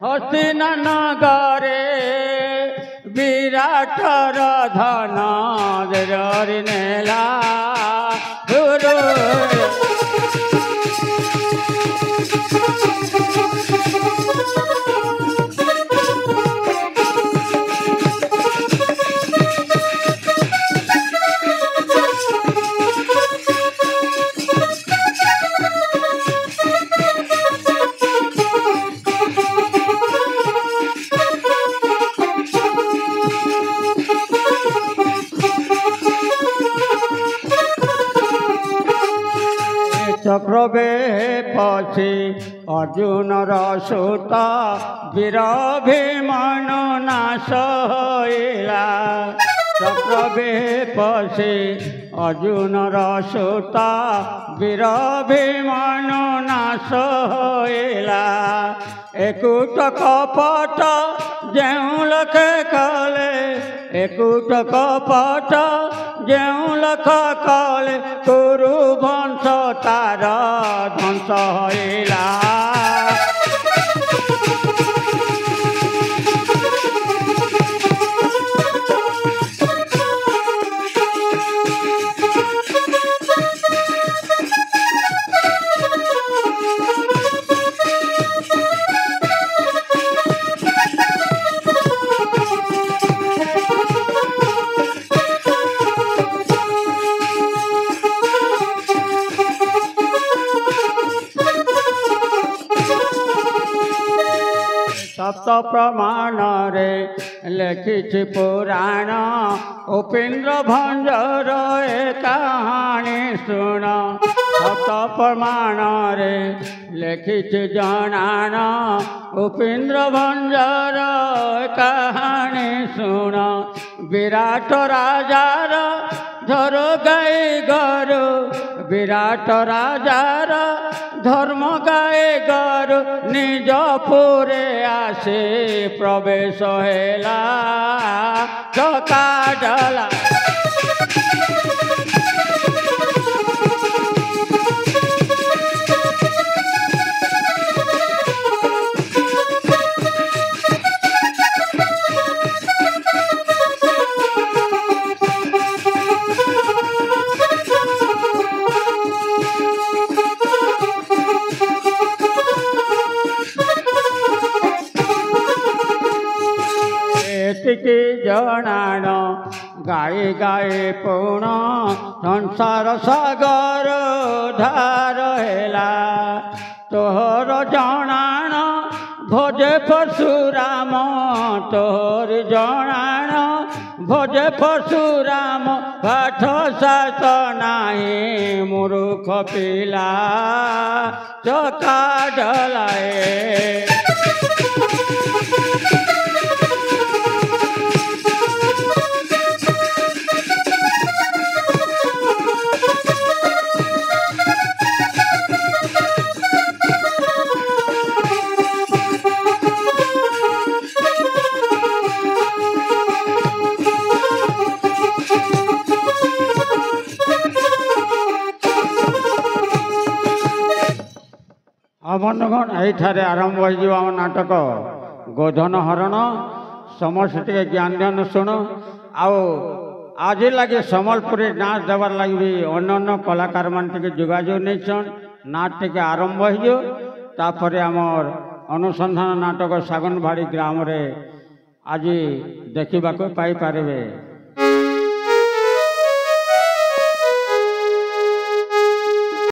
हस्तिना नगरे विराटर धन नेला गुरु चक्रवे पछी अर्जुन रसुत वीर भीमनु नाश होइला चक्रवे पछी अर्जुन रसुत वीर भीमनु नाश होइला एकुट कपट जेउ लखे कले एकुट कपट जेउ लख कले कुरु वंश तार ध्वंस होइला सप्त प्रमाण रे लिखि पुराण उपेन्द्र भंजर ए कहानी सुन सप्त प्रमाण रे लिखि जनान उपेन्द्र भंजर कहानी सुन विराट राजार धर गाई गरु विराट राजार धर्म गाए गरु निज पुरे आसे प्रवेश हेला चका डला जनान गाई गाई पूर्ण संसार सागर धार हेला तोहर जनान भजे परशुराम तोहर जनान भजे परशुराम पाठ सात नाही मूर्ख पिला चका डलाए बंधुगण यही आरंभ हो आम नाटक गोधन हरण समस्त ज्ञान ध्यान शुणु आज लगे सम्बलपुरी नाच देवार लगे भी अन्य कलाकार मान जोगाजोग नहीं नाच टे आरंभ होपर आमर अनुसंधान नाटक सागनबाड़ी ग्राम रे आज देखा पाई पारे।